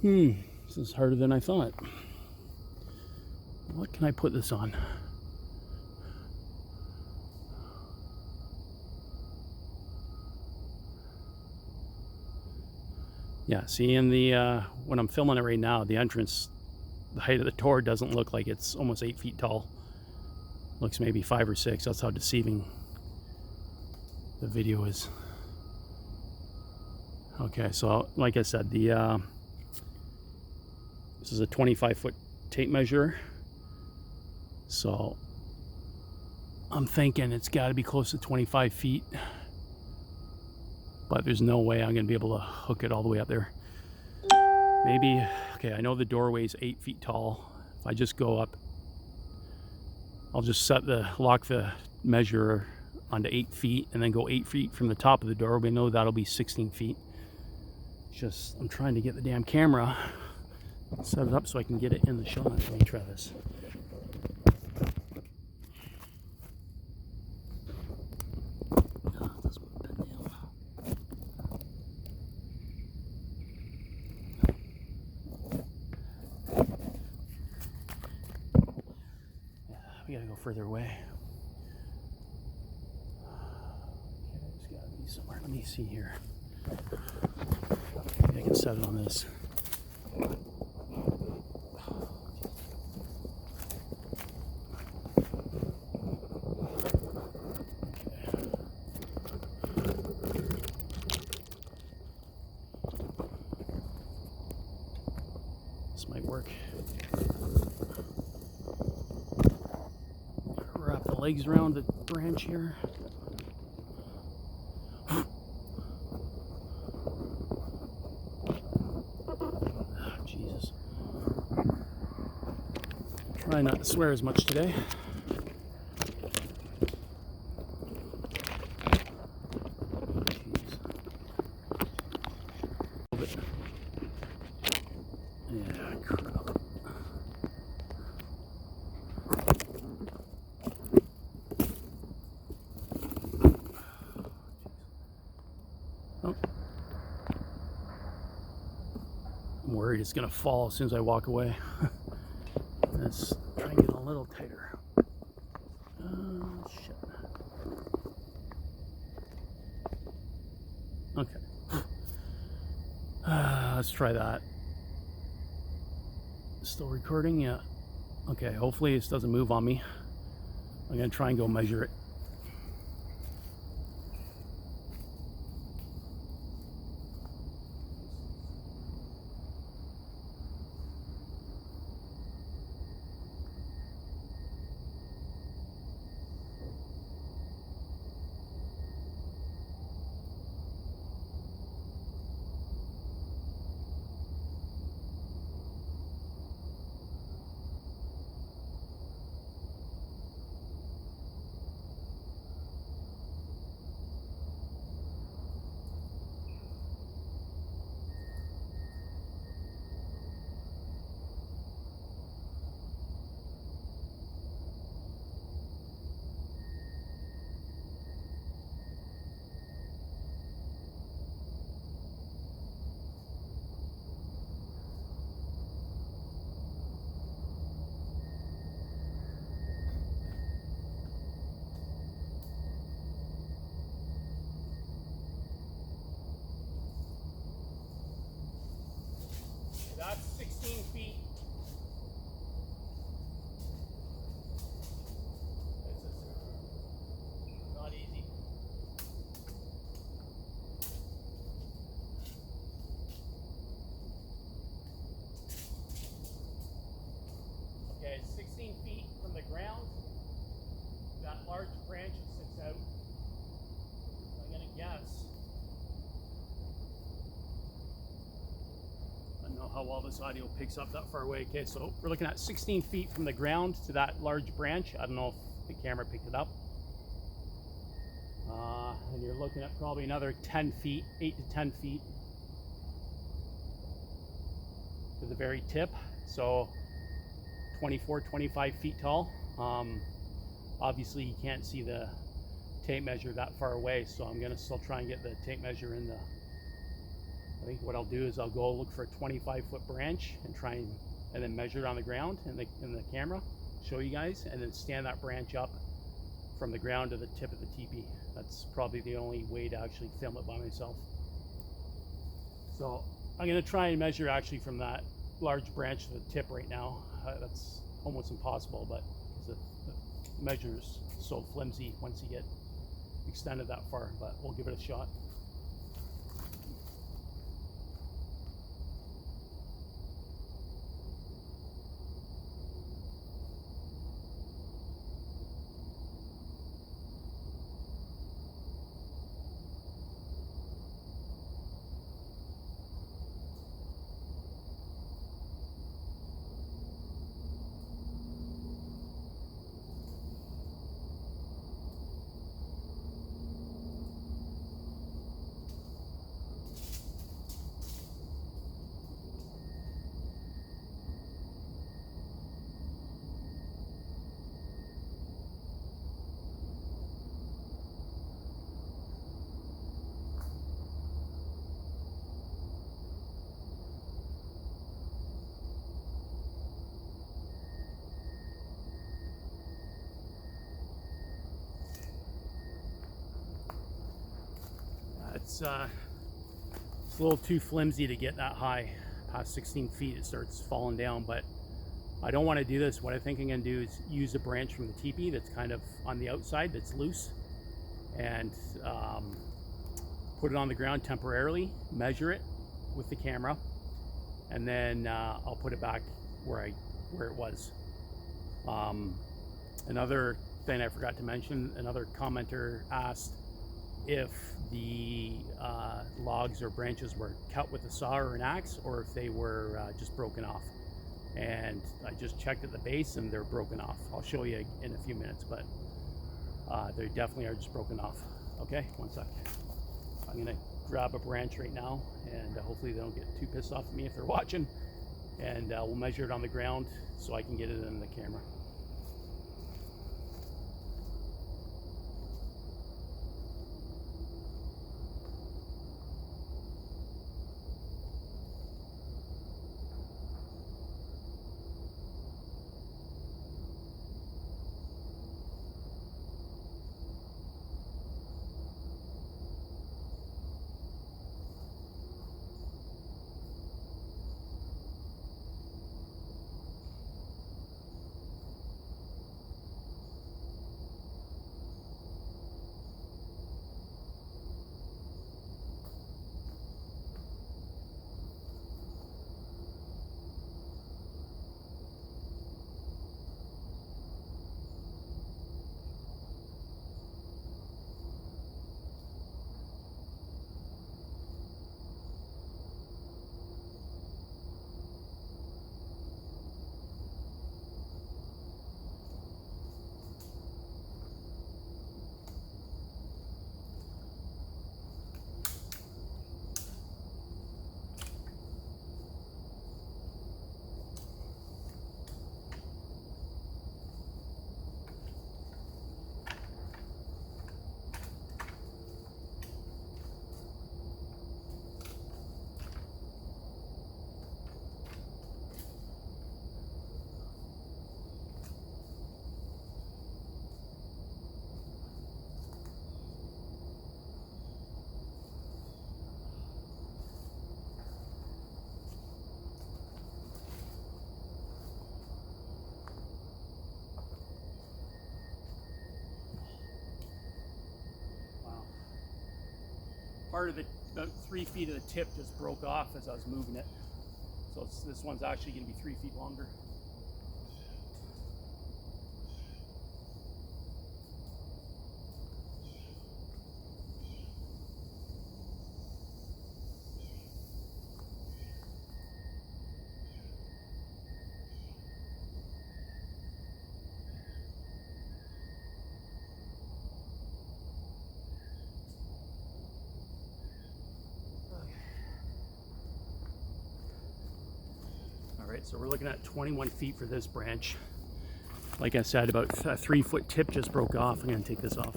This is harder than I thought. What can I put this on? Yeah, see in the when I'm filming it right now, the entrance, the height of the door doesn't look like it's almost 8 feet tall. Looks maybe 5 or 6. That's how deceiving the video is. Okay, so like I said, the this is a 25-foot tape measure. So I'm thinking it's got to be close to 25 feet, but there's no way I'm going to be able to hook it all the way up there. Maybe, okay, I know the doorway is 8 feet tall. If I just go up, I'll just lock the measure onto 8 feet and then go 8 feet from the top of the door. We know that'll be 16 feet. Just, I'm trying to get the damn camera set it up so I can get it in the shot. Let me try this. go further away. Okay, it's gotta be somewhere. Let me see here. Maybe I can set it on this. This might work. Wrap the legs around the branch here. Jesus. Try not to swear as much today. Yeah, crap. Oh. I'm worried it's gonna fall as soon as I walk away. Let's try and get a little tighter. Shit. Okay. Let's try that. Still recording? Yeah. Okay, hopefully this doesn't move on me. I'm gonna try and go measure it. That's 16 feet. This is not easy. Okay, 16 feet from the ground. That large branch sticks out. I'm gonna guess. I don't know how well this audio picks up that far away. Okay, so we're looking at 16 feet from the ground to that large branch. I don't know if the camera picked it up. And you're looking at probably another 10 feet, 8 to 10 feet to the very tip. So 24, 25 feet tall. Obviously you can't see the tape measure that far away, so I'm gonna still try and get the tape measure in the, I think what I'll do is I'll go look for a 25-foot branch and try and then measure it on the ground in the camera, show you guys, and then stand that branch up from the ground to the tip of the teepee. That's probably the only way to actually film it by myself. So I'm gonna try and measure actually from that large branch to the tip right now. That's almost impossible, but the measure's so flimsy once you get extended that far, but we'll give it a shot. it's a little too flimsy to get that high. Past 16 feet, it starts falling down, but I don't want to do this. What I think I'm going to do is use a branch from the teepee that's kind of on the outside, that's loose, and put it on the ground temporarily, measure it with the camera, and then I'll put it back where it was. Another thing I forgot to mention, another commenter asked if the logs or branches were cut with a saw or an axe, or if they were just broken off. And I just checked at the base and they're broken off. I'll show you in a few minutes, but they definitely are just broken off. Okay, one sec. I'm gonna grab a branch right now, and hopefully they don't get too pissed off at me if they're watching. And we'll measure it on the ground so I can get it in the camera. Part of the 3 feet of the tip just broke off as I was moving it. So this one's actually going to be 3 feet longer. Alright, so we're looking at 21 feet for this branch. Like I said, about a 3 foot tip just broke off. I'm going to take this off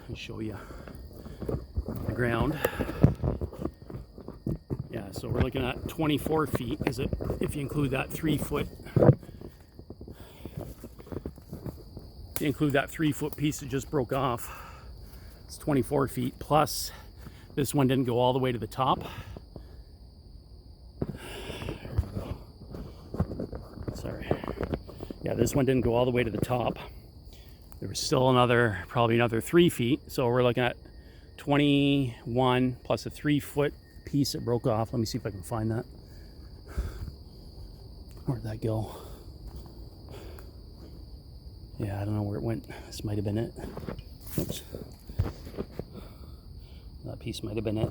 and show you the ground. Yeah, so we're looking at 24 feet, is it, if you include that 3 foot. If you include that 3 foot piece that just broke off, it's 24 feet, plus this one didn't go all the way to the top. Sorry. Yeah, this one didn't go all the way to the top. There was still probably another 3 feet. So we're looking at 21 plus a 3 foot piece that broke off. Let me see if I can find that. Where'd that go? Yeah, I don't know where it went. This might have been it. Oops. That piece might have been it.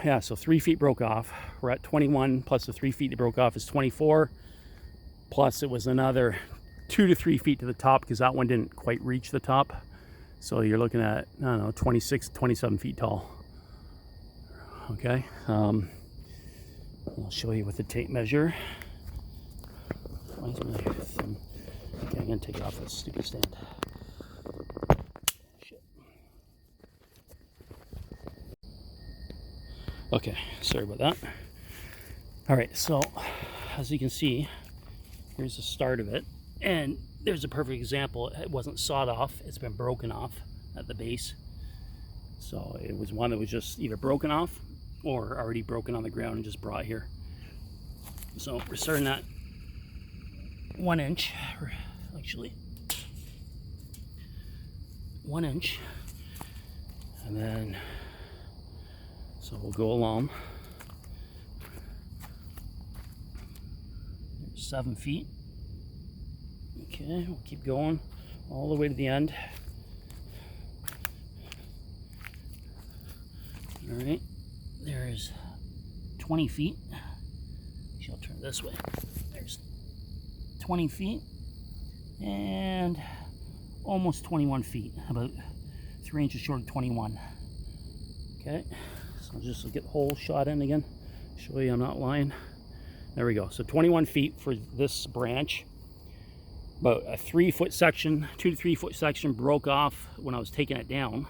Yeah, so 3 feet broke off. We're at 21 plus the 3 feet that broke off is 24. Plus it was another 2 to 3 feet to the top because that one didn't quite reach the top. So you're looking at, I don't know, 26, 27 feet tall. Okay. I'll show you with the tape measure. Why is my thumb? Okay, I'm going to take it off this stupid stand. Okay, sorry about that. All right, so as you can see, here's the start of it, and there's a perfect example. It wasn't sawed off, it's been broken off at the base. So it was one that was just either broken off or already broken on the ground and just brought here. So we're starting at 1 inch, or actually 1 inch, and then so we'll go along 7 feet. Okay, we'll keep going all the way to the end. All right, there's 20 feet. I'll turn this way. There's 20 feet and almost 21 feet, about 3 inches short of 21. Okay, so I'll just get the whole shot in again, show you I'm not lying. There we go. So 21 feet for this branch. About a 3 foot section, 2 to 3 foot section broke off when I was taking it down.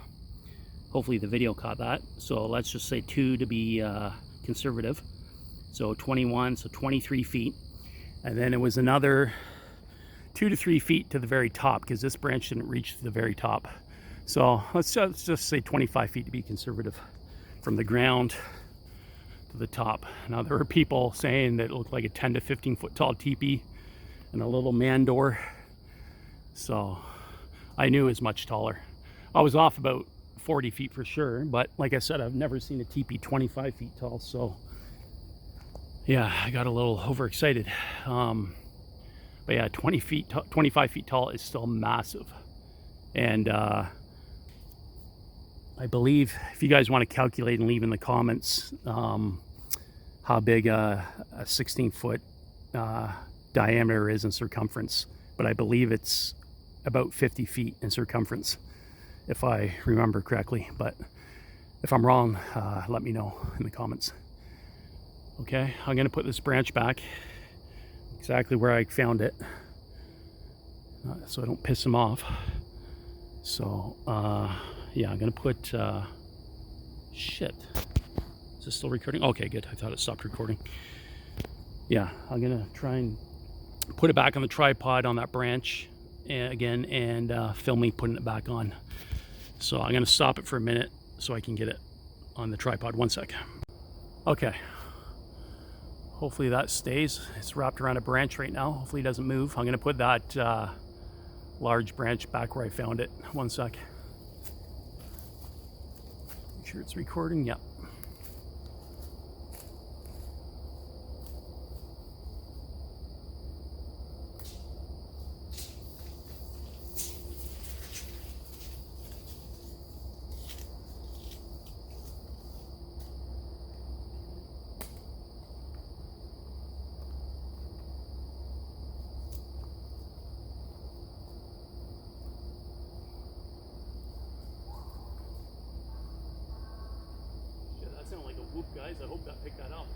Hopefully the video caught that. So let's just say 2 to be conservative. So 21, so 23 feet. And then it was another 2 to 3 feet to the very top, because this branch didn't reach to the very top. So let's just say 25 feet to be conservative from the ground to the top. Now there were people saying that it looked like a 10 to 15 foot tall teepee and a little man door. So I knew it was much taller. I was off about 40 feet for sure, but like I said, I've never seen a teepee 25 feet tall. So yeah, I got a little overexcited. But yeah, 25 feet tall is still massive. And I believe, if you guys want to calculate and leave in the comments how big a 16 foot diameter is in circumference, but I believe it's about 50 feet in circumference, if I remember correctly. But if I'm wrong, let me know in the comments. Okay, I'm going to put this branch back exactly where I found it, so I don't piss him off. So yeah, I'm going to put shit. Is this still recording? Okay, good. I thought it stopped recording. Yeah, I'm going to try and put it back on the tripod on that branch again, and film me putting it back on. So I'm going to stop it for a minute so I can get it on the tripod. 1 sec. Okay. Hopefully that stays. It's wrapped around a branch right now. Hopefully it doesn't move. I'm going to put that large branch back where I found it. 1 sec. Make sure it's recording. Yep. That sounded like a whoop, guys. I hope that picked that up.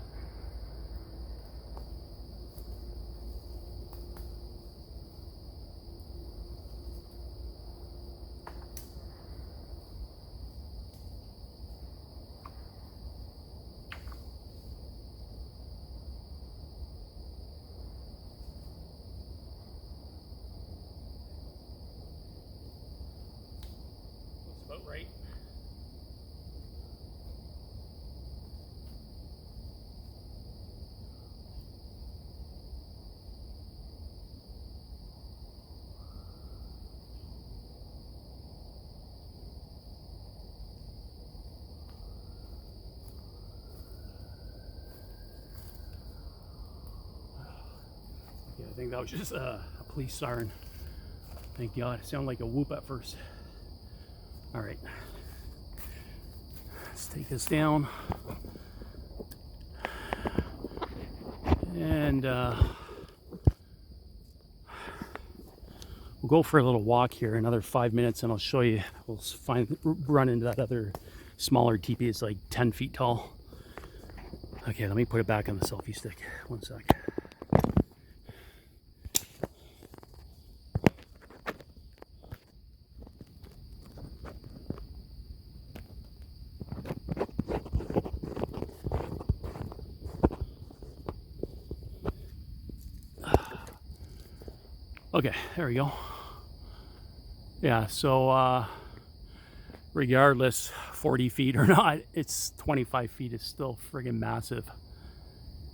That's about right. I think that was just a police siren. Thank God. It sounded like a whoop at first. All right. Let's take this down. And we'll go for a little walk here, another 5 minutes, and I'll show you. We'll run into that other smaller teepee. It's like 10 feet tall. Okay, let me put it back on the selfie stick. 1 sec. Okay, there we go. Yeah, so regardless, 40 feet or not, it's 25 feet is still friggin' massive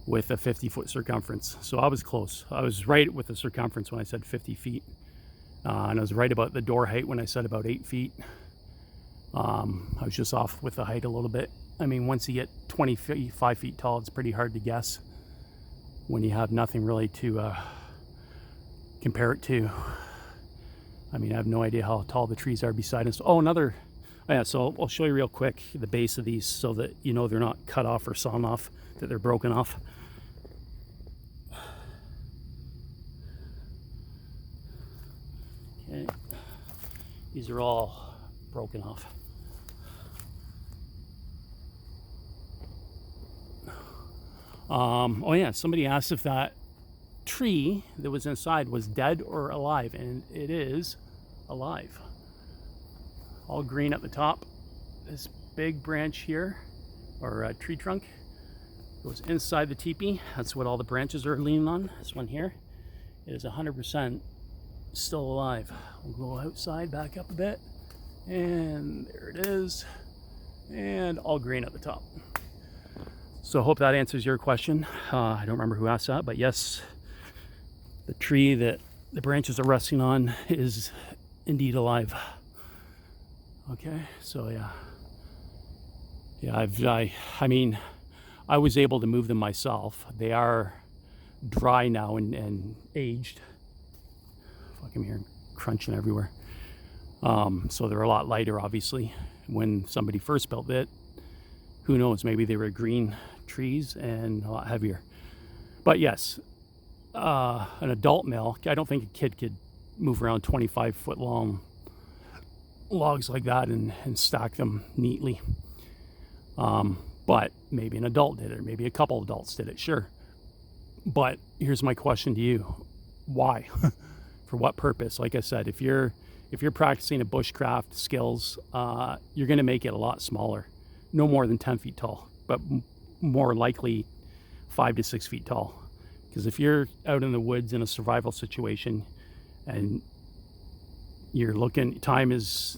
with a 50-foot circumference. So I was close. I was right with the circumference when I said 50 feet. And I was right about the door height when I said about 8 feet. I was just off with the height a little bit. I mean, once you get 25 feet tall, it's pretty hard to guess when you have nothing really to compare it to. I mean, I have no idea how tall the trees are beside us. Oh, yeah, so I'll show you real quick the base of these so that you know they're not cut off or sawn off, that they're broken off. Okay, these are all broken off. Oh yeah, somebody asked if that tree that was inside was dead or alive, and it is alive. All green at the top. This big branch here, or tree trunk, goes inside the teepee. That's what all the branches are leaning on. This one here, it is 100% still alive. We'll go outside, back up a bit, and there it is, and all green at the top. So I hope that answers your question. I don't remember who asked that, but yes, the tree that the branches are resting on is indeed alive. Okay, so yeah, I mean, I was able to move them myself. They are dry now and aged. Fuck, I'm hearing crunching everywhere. So they're a lot lighter, obviously. When somebody first built it, who knows, maybe they were green trees and a lot heavier. But yes, an adult male, I don't think a kid could move around 25-foot long logs like that and stack them neatly. But maybe an adult did it, or maybe a couple adults did it, sure. But here's my question to you. Why? For what purpose? Like I said, if you're practicing a bushcraft skills, you're going to make it a lot smaller. No more than 10 feet tall, but more likely 5 to 6 feet tall. Because if you're out in the woods in a survival situation and you're looking, time is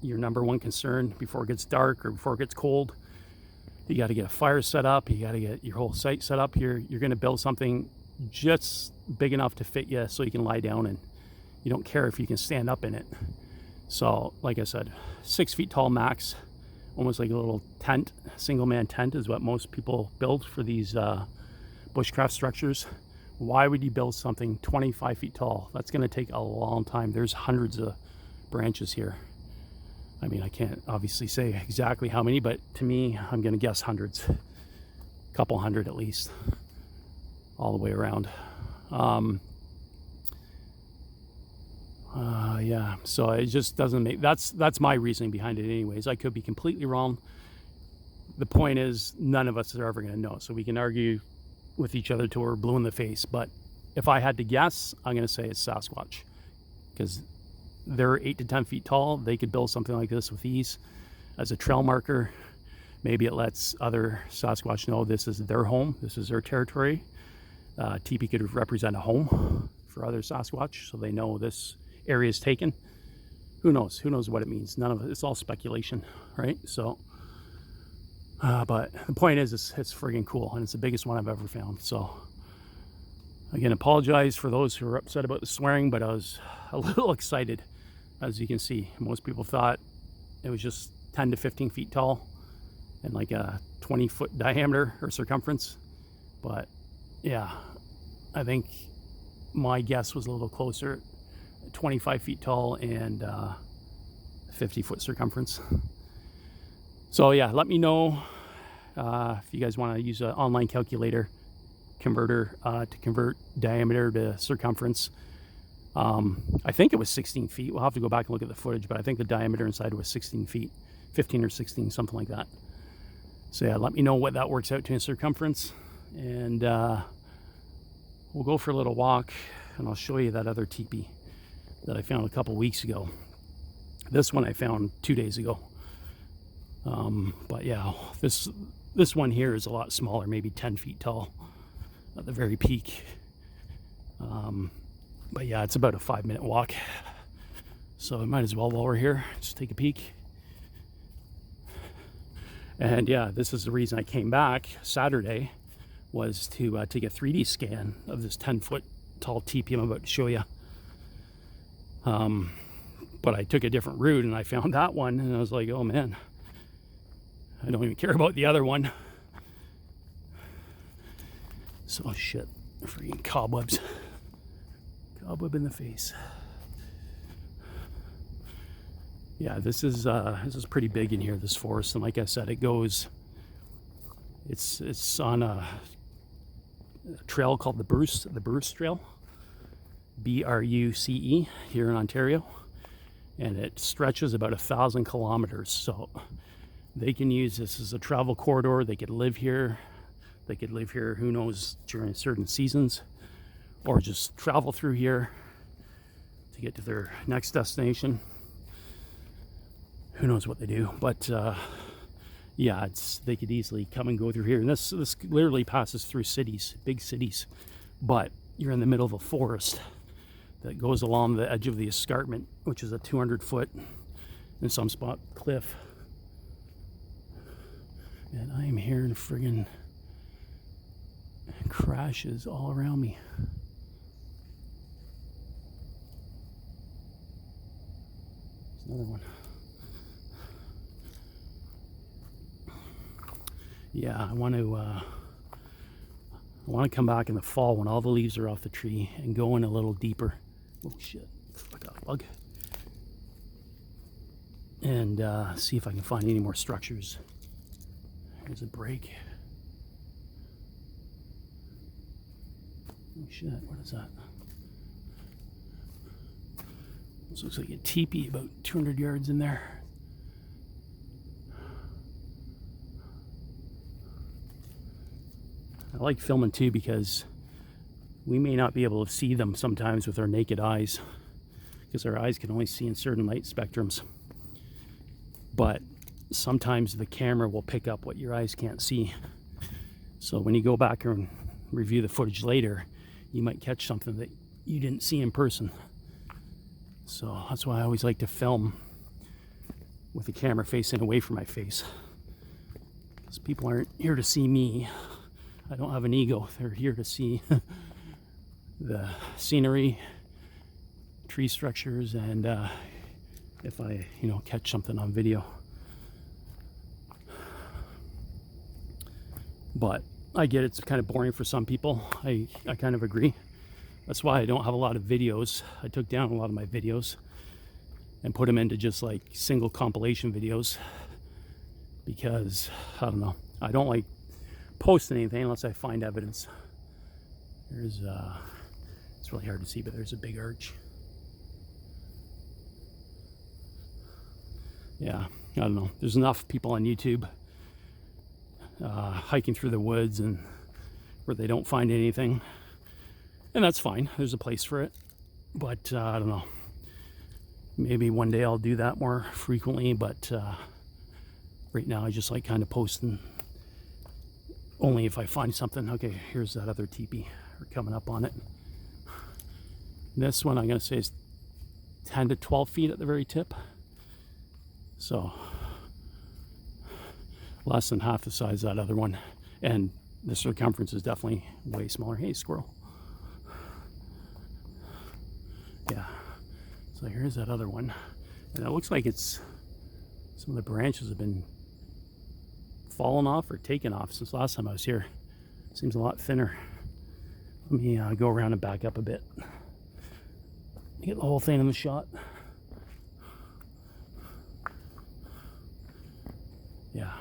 your number one concern before it gets dark or before it gets cold. You got to get a fire set up. You got to get your whole site set up. You're going to build something just big enough to fit you so you can lie down, and you don't care if you can stand up in it. So like I said, 6 feet tall max, almost like a little tent, single man tent is what most people build for these bushcraft structures. Why would you build something 25 feet tall? That's going to take a long time. There's hundreds of branches here. I mean, I can't obviously say exactly how many, but to me, I'm going to guess hundreds, a couple hundred at least, all the way around. Yeah, so it just doesn't make, that's my reasoning behind it anyways. I could be completely wrong. The point is, none of us are ever going to know, so we can argue with each other till we're blue in the face. But if I had to guess, I'm going to say it's Sasquatch, because they're 8 to 10 feet tall. They could build something like this with ease as a trail marker. Maybe it lets other Sasquatch know this is their home, this is their territory. Teepee could represent a home for other Sasquatch, so they know this area is taken. Who knows? Who knows what it means? None of it. It's all speculation, right? So, but the point is, it's friggin' cool, and it's the biggest one I've ever found. So, again, apologize for those who are upset about the swearing, but I was a little excited. As you can see, most people thought it was just 10 to 15 feet tall and like a 20-foot diameter or circumference. But yeah, I think my guess was a little closer, 25 feet tall and 50-foot circumference. So yeah, let me know if you guys want to use an online calculator converter to convert diameter to circumference. I think it was 16 feet. We'll have to go back and look at the footage, but I think the diameter inside was 16 feet, 15 or 16, something like that. So yeah, let me know what that works out to in circumference, and we'll go for a little walk, and I'll show you that other teepee that I found a couple weeks ago. This one I found 2 days ago. But yeah, this one here is a lot smaller, maybe 10 feet tall at the very peak. But yeah, it's about a 5-minute walk. So I might as well, while we're here, just take a peek. And yeah, this is the reason I came back Saturday, was to take a 3D scan of this 10-foot tall teepee I'm about to show you. But I took a different route and I found that one, and I was like, oh man, I don't even care about the other one. So, oh shit, freaking cobwebs. Cobweb in the face. Yeah, this is pretty big in here, this forest, and like I said, it goes. It's on a trail called the Bruce Trail, BRUCE, here in Ontario, and it stretches about 1,000 kilometers. So they can use this as a travel corridor. They could live here. They could live here, who knows, during certain seasons, or just travel through here to get to their next destination. Who knows what they do, but yeah, they could easily come and go through here. And this literally passes through cities, big cities, but you're in the middle of a forest that goes along the edge of the escarpment, which is a 200-foot, in some spot, cliff. And I am hearing friggin' crashes all around me. There's another one. Yeah, I want to come back in the fall when all the leaves are off the tree and go in a little deeper. Oh shit, I got a bug. And see if I can find any more structures. Here's a break. Oh shit, what is that? This looks like a teepee about 200 yards in there. I like filming too because we may not be able to see them sometimes with our naked eyes, because our eyes can only see in certain light spectrums. But sometimes the camera will pick up what your eyes can't see. So when you go back and review the footage later, you might catch something that you didn't see in person. So that's why I always like to film with the camera facing away from my face, because people aren't here to see me. I don't have an ego. They're here to see the scenery, tree structures, and if I, catch something on video. But I get it's kind of boring for some people. I kind of agree. That's why I don't have a lot of videos. I took down a lot of my videos and put them into just like single compilation videos, because I don't know, I don't like posting anything unless I find evidence. There's it's really hard to see, but there's a big arch. Yeah, I don't know, there's enough people on YouTube hiking through the woods and where they don't find anything, and that's fine. There's a place for it, but I don't know, maybe one day I'll do that more frequently, but right now I just like kind of posting only if I find something. Okay, here's that other teepee. We're coming up on it. This one I'm going to say is 10 to 12 feet at the very tip. So less than half the size of that other one. And the circumference is definitely way smaller. Hey, squirrel. Yeah. So here's that other one. And it looks like it's, some of the branches have been fallen off or taken off since last time I was here. Seems a lot thinner. Let me go around and back up a bit. Get the whole thing in the shot. Yeah.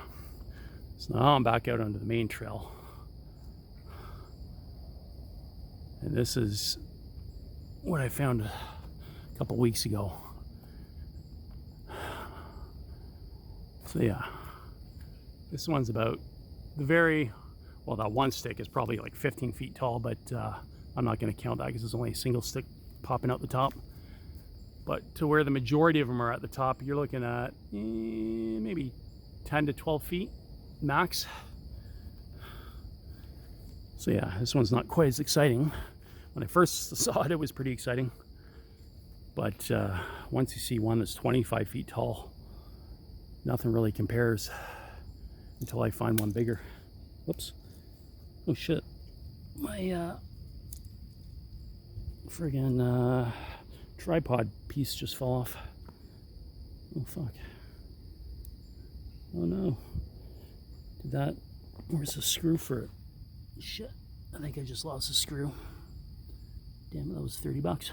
So now I'm back out onto the main trail. And this is what I found a couple weeks ago. So yeah. This one's about the very, well, that one stick is probably like 15 feet tall, but I'm not going to count that because there's only a single stick popping out the top. But to where the majority of them are at the top, you're looking at maybe 10 to 12 feet max. So yeah, this one's not quite as exciting, When I first saw it, it was pretty exciting. But once you see one that's 25 feet tall, nothing really compares until I find one bigger. Whoops. Oh shit. My friggin' tripod piece just fell off. Oh fuck. Oh no. Did that? Where's the screw for it? Shit. I think I just lost the screw. Damn it, that was 30 bucks.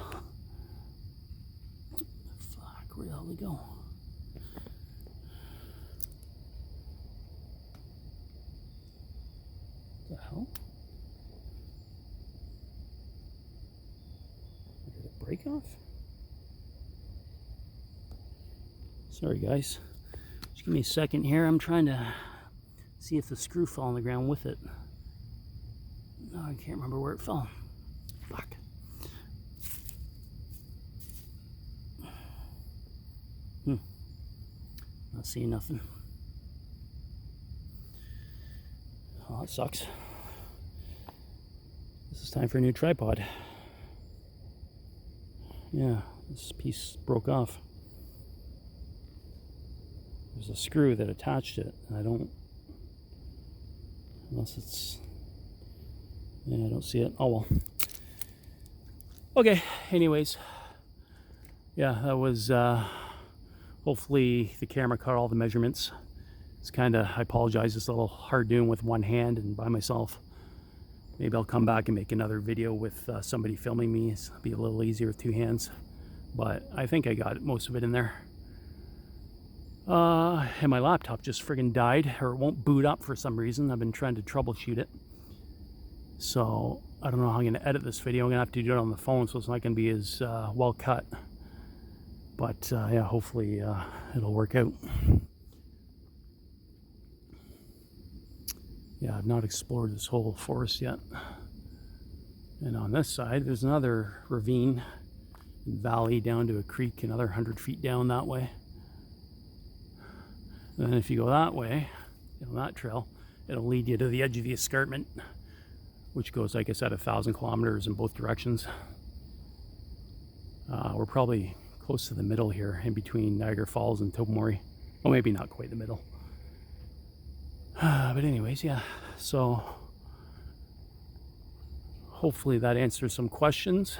Fuck, where the hell did it go? What the hell? Did it break off? Sorry guys. Just give me a second here. I'm trying to see if the screw fell on the ground with it. No, I can't remember where it fell. Fuck. Not seeing nothing. Oh, that sucks. This is time for a new tripod. Yeah, this piece broke off. There's a screw that attached it. I don't, unless it's, yeah, I don't see it. Oh well. Okay, anyways. Yeah, that was, hopefully the camera caught all the measurements. It's kind of, I apologize, it's a little hard doing with one hand and by myself. Maybe I'll come back and make another video with somebody filming me. It'll be a little easier with two hands. But I think I got most of it in there. And my laptop just friggin' died, or it won't boot up for some reason. I've been trying to troubleshoot it. So I don't know how I'm gonna edit this video. I'm gonna have to do it on the phone, so it's not gonna be as well cut. But yeah, hopefully it'll work out. Yeah, I've not explored this whole forest yet. And on this side, there's another ravine, valley down to a creek, another 100 feet down that way. And then if you go that way, on that trail, it'll lead you to the edge of the escarpment, which goes, like I said, 1,000 kilometers in both directions. We're probably close to the middle here, in between Niagara Falls and Tobermory. Well, maybe not quite the middle. But anyways, yeah, so hopefully that answers some questions.